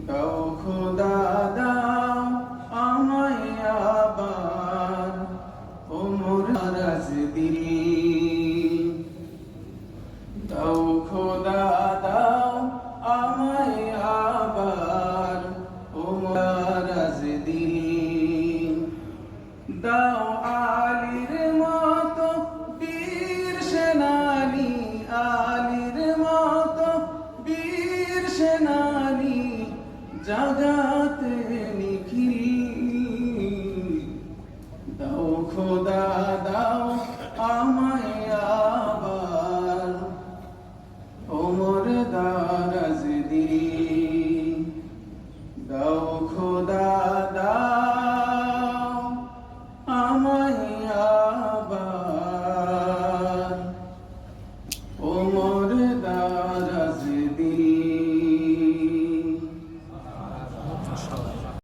দাও খোদা দাও আমায় আবার ওমর রাজদিরি। দাও খোদা দাও আমায় আবার ওমর রাজদিরি। দাও আলীর মতো বীর সেনানী, আলীর মতো বীর সেনানী জাগাতে নিখিল। দাও খোদা দাও আমায় আবার ওমর রাজদিরি। দাও খোদা দাও আমায় আবার ওমর রাজদিরি।